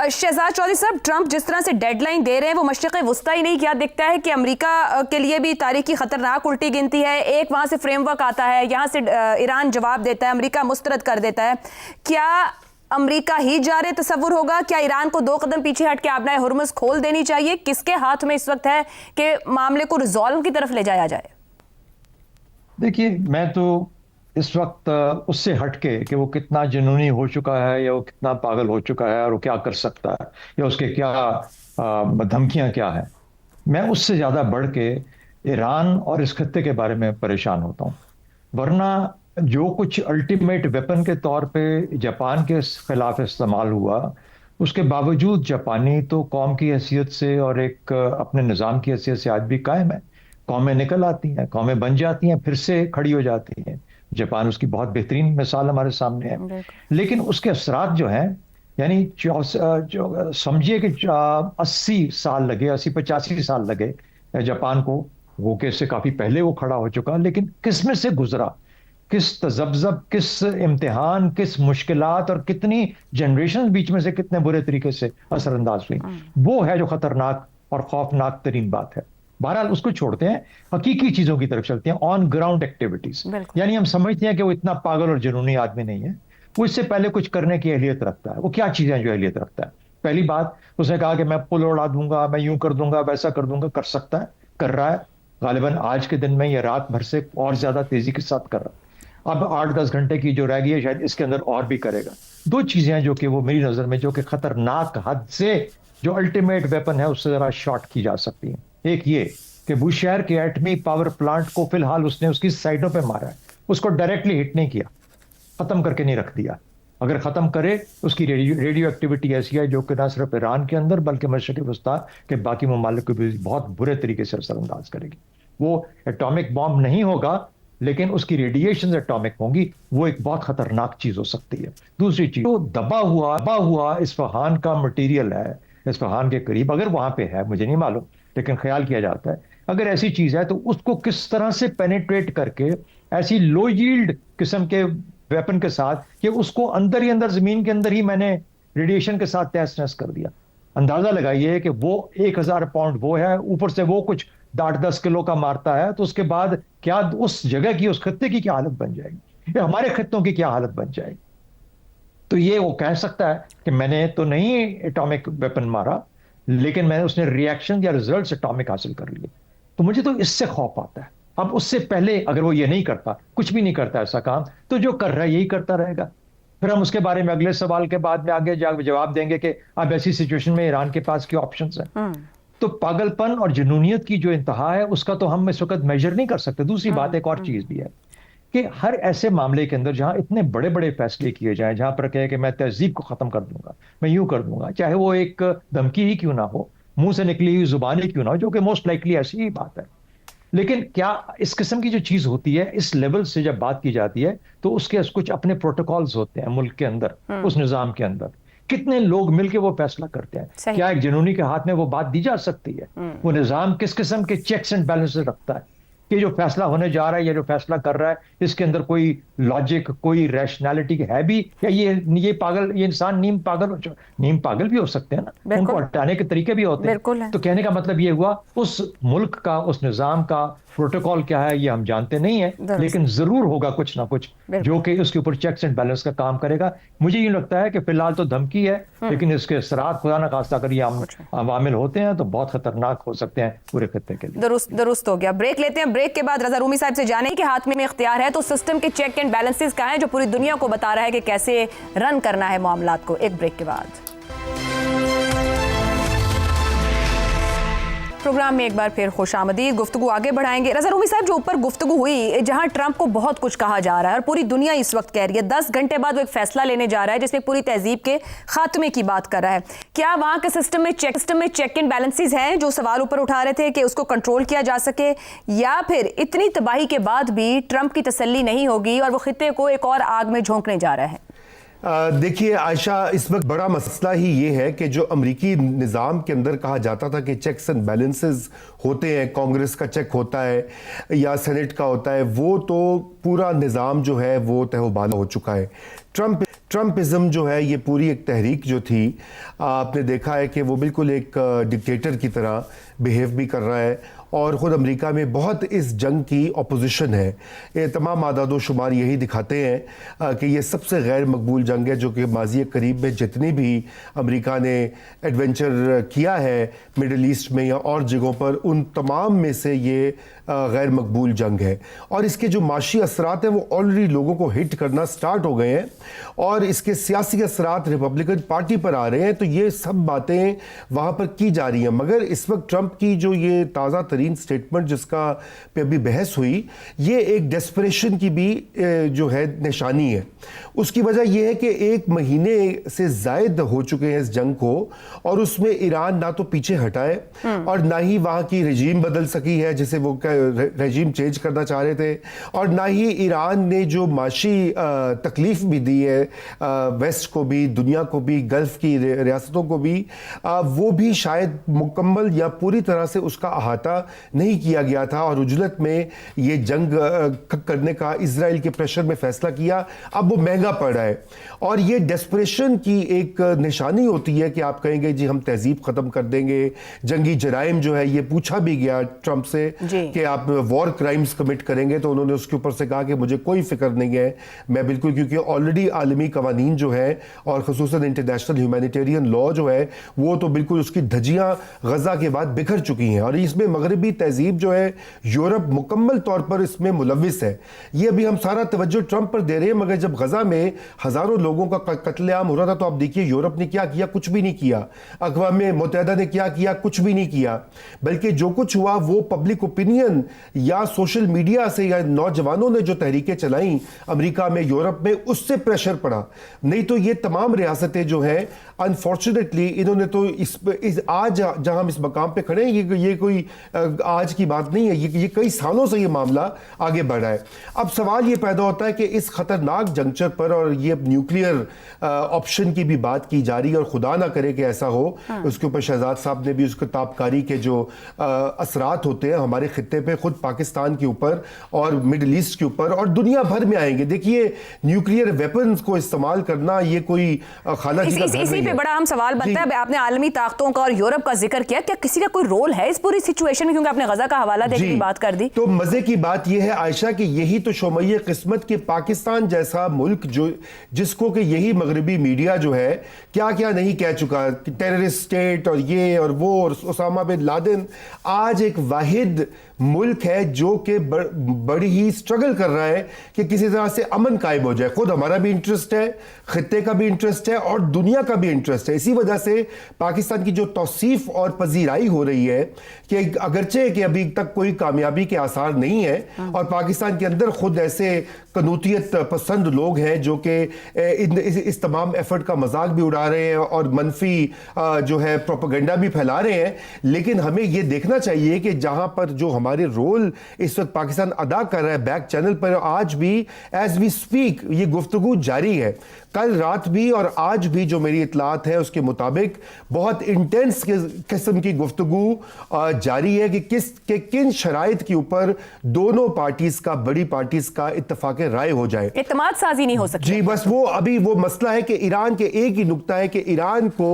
शहजाद चौधरी साहब, ट्रंप जिस तरह से डेडलाइन दे रहे हैं वो मशरिक़ वस्ता ही नहीं, क्या दिखता है कि अमेरिका के लिए भी तारीखी खतरनाक उल्टी गिनती है। एक वहाँ से फ्रेमवर्क आता है, यहाँ से ईरान जवाब देता है, अमेरिका मुस्तरद कर देता है। क्या अमेरिका ही जारे तस्वुर होगा? क्या ईरान को 2 कदम पीछे हट के आबनाए हुर्मुज़ खोल देनी चाहिए? किसके हाथ में इस वक्त है कि मामले को रिजॉल्व की तरफ ले जाया जाए? देखिए, मैं तो इस वक्त उससे हटके कि वो कितना जुनूनी हो चुका है या वो कितना पागल हो चुका है और वो क्या कर सकता है या उसके क्या धमकियां क्या है, मैं उससे ज़्यादा बढ़ के ईरान और इस खत्ते के बारे में परेशान होता हूँ। वरना जो कुछ अल्टीमेट वेपन के तौर पे जापान के खिलाफ इस्तेमाल हुआ, उसके बावजूद जापानी तो कौम की हैसियत से और एक अपने निज़ाम की हैसियत से आज भी कायम है। कौमें निकल आती हैं, कौमें बन जाती हैं, फिर से खड़ी हो जाती हैं। जापान उसकी बहुत बेहतरीन मिसाल हमारे सामने है। लेकिन उसके असरात जो हैं, यानी जो समझिए कि 80 साल लगे, 80-85 साल लगे जापान को, वो कैसे काफी पहले वो खड़ा हो चुका, लेकिन किस में से गुजरा, किस तजब्जब, किस इम्तिहान, किस मुश्किलात और कितनी जनरेशन बीच में से कितने बुरे तरीके से असरअंदाज हुई, वो है जो खतरनाक और खौफनाक तरीन बात है। बहरहाल उसको छोड़ते हैं, हकीकी चीजों की तरफ चलते हैं, ऑन ग्राउंड एक्टिविटीज। यानी हम समझते हैं कि वो इतना पागल और जुनूनी आदमी नहीं है, वो इससे पहले कुछ करने की अहलियत रखता है। वो क्या चीजें जो अहलियत रखता है? पहली बात, उसने कहा कि मैं पुल उड़ा दूंगा, मैं यूं कर दूंगा, वैसा कर दूंगा। कर सकता है, कर रहा है। गालिबन आज के दिन में या रात भर से और ज्यादा तेजी के साथ कर रहा है। अब 8-10 घंटे की जो रह गई है, शायद इसके अंदर और भी करेगा। 2 चीजें हैं जो कि वो मेरी नजर में जो कि खतरनाक हद से, जो अल्टीमेट वेपन है उससे जरा शॉर्ट की जा सकती है। एक ये कि बुशहर के एटमी पावर प्लांट को फिलहाल उसने उसकी साइडों पे मारा है, उसको डायरेक्टली हिट नहीं किया, खत्म करके नहीं रख दिया। अगर खत्म करे, उसकी रेडियो एक्टिविटी ऐसी है जो कि न सिर्फ ईरान के अंदर बल्कि मशरिक़ वस्ता के बाकी ममालिक को भी बहुत बुरे तरीके से असरअंदाज करेगी। वो एटॉमिक बॉम्ब नहीं होगा, लेकिन उसकी रेडिएशन एटॉमिक होंगी। वो एक बहुत खतरनाक चीज हो सकती है। दूसरी चीज, तो दबा हुआ इस्फहान का मटेरियल है, इस्फहान के करीब, अगर वहां पे है, मुझे नहीं मालूम, लेकिन ख्याल किया जाता है अगर ऐसी चीज है तो उसको किस तरह से पेनिट्रेट करके ऐसी लो यील्ड किस्म के वेपन के साथ कि उसको अंदर ही अंदर, जमीन के अंदर ही मैंने रेडिएशन के साथ तहस नहस कर दिया। अंदाजा लगाइए कि वो 1000 पाउंड वो है, ऊपर से वो कुछ 8-10 किलो का मारता है, तो उसके बाद क्या उस जगह की, उस खत्ते की क्या हालत बन जाएगी, या हमारे खत्तों की क्या हालत बन जाएगी। तो ये वो कह सकता है कि मैंने तो नहीं एटॉमिक वेपन मारा, लेकिन मैंने उसने रिएक्शन या रिजल्ट एटॉमिक हासिल कर लिए। तो मुझे तो इससे खौफ आता है। अब उससे पहले अगर वो ये नहीं करता, कुछ भी नहीं करता ऐसा काम, तो जो कर रहा है यही करता रहेगा। फिर हम उसके बारे में अगले सवाल के बाद में आगे जवाब देंगे कि अब ऐसी सिचुएशन में ईरान के पास क्या ऑप्शंस हैं। तो पागलपन और जुनूनियत की जो इंतहा है उसका तो हम इस वक्त मेजर नहीं कर सकते। दूसरी बात, एक और चीज भी है कि हर ऐसे मामले के अंदर जहां इतने बड़े बड़े फैसले किए जाएं, जहां पर कहे कि मैं तहजीब को खत्म कर दूंगा, मैं यूं कर दूंगा, चाहे वो एक धमकी ही क्यों ना हो, मुंह से निकली हुई जुबान ही क्यों ना हो, जो कि मोस्ट लाइकली ऐसी ही बात है, लेकिन क्या इस किस्म की जो चीज होती है, इस लेवल से जब बात की जाती है, तो उसके कुछ अपने प्रोटोकॉल्स होते हैं मुल्क के अंदर, उस निजाम के अंदर। कितने लोग मिलकर वो फैसला करते हैं? क्या एक जनूनी के हाथ में वो बात दी जा सकती है? वो निजाम किस किस्म के चेक्स एंड बैलेंसेस रखता है कि जो फैसला होने जा रहा है या जो फैसला कर रहा है, इसके अंदर कोई लॉजिक, कोई रैशनैलिटी है भी, या ये पागल, ये इंसान नीम पागल भी हो सकते हैं ना, उनको हटाने के तरीके भी होते हैं। तो कहने का मतलब ये हुआ, उस मुल्क का, उस निजाम का प्रोटोकॉल क्या है ये हम जानते नहीं है, लेकिन जरूर होगा कुछ ना कुछ जो कि उसके ऊपर चेक्स एंड बैलेंस का काम करेगा। मुझे ये लगता है कि फिलहाल तो धमकी है, लेकिन इसके असरात खुदा न खास्ता अगर ये अवामिल होते हैं तो बहुत खतरनाक हो सकते हैं पूरे खत्ते के लिए। दुरुस्त हो गया। ब्रेक लेते हैं। ब्रेक के बाद रजा रूमी साहब से जाने के हाथ में इख्तियार है तो सिस्टम के चेक एंड बैलेंसेस का है जो पूरी दुनिया को बता रहा है कि कैसे रन करना है मामलात को। एक ब्रेक के बाद प्रोग्राम में एक बार फिर खुशामदीद। गुफ्तगू आगे बढ़ाएंगे। रजा रूमी साहब, जो ऊपर गुफ्तगू हुई जहां ट्रंप को बहुत कुछ कहा जा रहा है और पूरी दुनिया इस वक्त कह रही है, 10 घंटे बाद वो एक फैसला लेने जा रहा है जिसमें पूरी तहजीब के खात्मे की बात कर रहा है। क्या वहां के सिस्टम में चेक एंड बैलेंसेस हैं जो सवाल ऊपर उठा रहे थे कि उसको कंट्रोल किया जा सके, या फिर इतनी तबाही के बाद भी ट्रंप की तसल्ली नहीं होगी और वो खित्ते को एक और आग में झोंकने जा रहा है? देखिए आयशा, इस वक्त बड़ा मसला ही ये है कि जो अमरीकी निज़ाम के अंदर कहा जाता था कि चेक्स एंड बैलेंसेस होते हैं, कांग्रेस का चेक होता है या सेनेट का होता है, वो तो पूरा निज़ाम जो है वो तहबाला हो चुका है। ट्रंप ट्रम्पिज्म जो है, ये पूरी एक तहरीक जो थी, आपने देखा है कि वो बिल्कुल एक डिक्टेटर की तरह बिहेव भी कर रहा है और ख़ुद अमेरिका में बहुत इस जंग की अपोजिशन है। ये तमाम आदाद व शुमार यही दिखाते हैं कि ये सबसे गैर मकबूल जंग है जो कि माज़ी करीब में जितनी भी अमेरिका ने एडवेंचर किया है मिडल ईस्ट में या और जगहों पर, उन तमाम में से ये गैर मकबूल जंग है। और इसके जो माशी असरात हैं वो ऑलरेडी लोगों को हिट करना स्टार्ट हो गए हैं और इसके सियासी असरात रिपब्लिकन पार्टी पर आ रहे हैं। तो ये सब बातें वहाँ पर की जा रही हैं। मगर इस वक्त ट्रंप की जो ये ताज़ा तरीन स्टेटमेंट जिसका पे अभी बहस हुई, ये एक डेस्परेशन की भी जो है निशानी है। उसकी वजह यह है कि 1 महीने से ज़ायद हो चुके हैं इस जंग को और उसमें ईरान ना तो पीछे हटा है और ना ही वहाँ की रजीम बदल सकी है जिसे वो रजीम चेंज करना चाह रहे थे, और ना ही ईरान ने जो माशी तकलीफ भी दी है वेस्ट को भी, दुनिया को भी, गल्फ की रियासतों को भी, वो भी शायद मुकम्मल या पूरी तरह से उसका अहाता नहीं किया गया था। और उजलत में ये जंग करने का इजराइल के प्रेशर में फैसला किया, अब वो महंगा पड़ रहा है। और ये डेस्परेशन की एक निशानी होती है कि आप कहेंगे जी हम तहजीब ख़त्म कर देंगे, जंगी जराइम जो है ये पूछा भी गया ट्रंप से कि आप वॉर क्राइम्स कमिट करेंगे, तो उन्होंने उसके ऊपर से कहा कि मुझे कोई फिक्र नहीं है, मैं बिल्कुल, क्योंकि ऑलरेडी आलमी कवानीन जो है और ख़ुसूसन इंटरनेशनल ह्यूमैनिटेरियन लॉ जो है वो तो बिल्कुल उसकी धज्जियाँ गज़ा के बाद बिखर चुकी हैं। और इसमें मगरबी तहजीब जो है यूरोप मुकम्मल तौर पर इसमें मुलविस है। ये अभी हम सारा तवज्जो ट्रंप पर दे रहे हैं, मगर जब गज़ा में हज़ारों लोगों का कत्लेआम हो रहा था तो आप देखिए यूरोप ने क्या किया, कुछ भी नहीं किया। अक़वाम मुत्तहिदा ने क्या किया, कुछ भी नहीं किया। बल्कि जो कुछ हुआ वो पब्लिक ओपिनियन या सोशल मीडिया से या नौजवानों ने जो तहरीकें चलाई अमेरिका में, यूरोप में, उससे प्रेशर पड़ा। नहीं तो ये तमाम रियासतें जो हैं अनफॉर्चुनेटली इन्होंने तो इस आज जहां हम इस मकाम पे खड़े हैं ये कोई आज की बात नहीं है, ये कई सालों से ये मामला आगे बढ़ा है। अब सवाल ये पैदा होता है कि इस खतरनाक जंक्चर पर, और ये न्यूक्लियर ऑप्शन की भी बात की जा रही है और खुदा ना करे कि ऐसा हो, उसके ऊपर शहजाद साहब ने भी उसके ताबकारी के जो असरात होते हैं हमारे खित्ते पे, खुद पाकिस्तान के ऊपर और मिडल ईस्ट के ऊपर और दुनिया भर में आएंगे। देखिए न्यूक्लियर वेपन्स को इस्तेमाल करना ये कोई खाना जी का घर नहीं है। बड़ा अहम सवाल बनता है। आपने आलमी ताकतों का और यूरोप का जिक्र किया, क्या किसी का कोई रोल है इस पूरी सिचुएशन में, क्योंकि आपने गजा का हवाला देने की बात कर दी। तो मजे की बात यह है आयशा कि यही तो शोमैये किस्मत के पाकिस्तान जैसा मुल्क जो जिसको कि यही मगरबी मीडिया जो है क्या क्या नहीं कह चुका, टेररिस्ट स्टेट और ये और वो और उसामा बिन लादेन, आज एक वाहिद मुल्क है जो कि बड़ी ही स्ट्रगल कर रहा है कि किसी तरह से अमन कायम हो जाए। खुद हमारा भी इंटरेस्ट है, खित्ते का भी इंटरेस्ट है और दुनिया का भी इंटरेस्ट है। इसी वजह से पाकिस्तान की जो तौसीफ और पजीराई हो रही है कि अगरचे कि अभी तक कोई कामयाबी के आसार नहीं है और पाकिस्तान के अंदर खुद ऐसे कनूतियत पसंद लोग हैं जो कि इस तमाम एफर्ट का मजाक भी उड़ा रहे हैं और मनफी जो है प्रोपेगेंडा भी फैला रहे हैं। लेकिन हमें यह देखना चाहिए कि जहां पर जो हमारे रोल इस वक्त पाकिस्तान अदा कर रहा है बैक चैनल पर, आज भी एज वी स्पीक ये गुफ्तगू जारी है। कल रात भी और आज भी जो मेरी इतलात है उसके मुताबिक बहुत इंटेंस किस्म की गुफ्तगू जारी है कि किन शराइत के ऊपर दोनों पार्टीज का, बड़ी पार्टीज का इत्तफाक राय हो जाए। इत्तेमाद साजी नहीं हो सकती। जी बस वो अभी वो मसला है कि ईरान के एक ही नुक्ता है कि ईरान को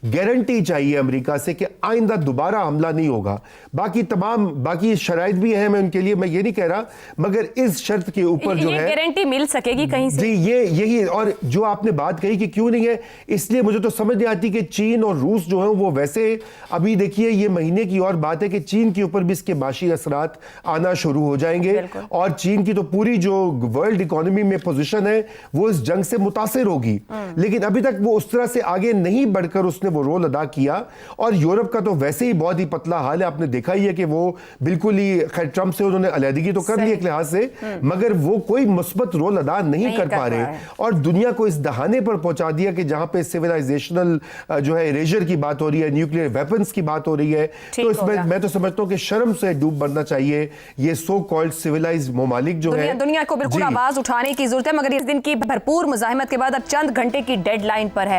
गारंटी चाहिए अमेरिका से कि आइंदा दोबारा हमला नहीं होगा। बाकी शराइत भी हैं मैं उनके लिए, मैं ये नहीं कह रहा, मगर इस शर्त के ऊपर जो है गारंटी मिल सकेगी कहीं से। जी यही और जो आपने बात कही कि क्यों नहीं है, इसलिए मुझे तो समझ नहीं आती कि चीन और रूस जो है वो वैसे अभी देखिए ये महीने की और बात है कि चीन के ऊपर भी इसके माशी असरात आना शुरू हो जाएंगे और चीन की तो पूरी जो वर्ल्ड इकोनॉमी में पोजीशन है वो इस जंग से मुतासिर होगी। लेकिन अभी तक वो उस तरह से आगे नहीं बढ़कर उसने वो रोल अदा किया। और यूरोप का तो वैसे ही बहुत ही पतला हाल है, आपने देखा ही है कि वो बिल्कुल ही, खैर ट्रंप से उन्होंने अलहदगी तो कर ली एक लिहाज से, मगर वो कोई मुस्बत रोल अदा नहीं कर पा रहे और दुनिया को इस दहाने पर पहुंचा दिया कि जहां पे सिविलाइजेशनल जो है इरेजर की बात हो रही है, न्यूक्लियर वेपन्स की बात हो रही है, तो इसमें मैं तो समझता हूं कि शर्म से डूब मरना चाहिए ये सो कॉल्ड सिविलाइज्ड ममालिक जो है। दुनिया को बिल्कुल आवाज उठाने की जरूरत है, मगर इस दिन की भरपूर मुजाहिमत के बाद अब चंद घंटे की डेडलाइन पर है।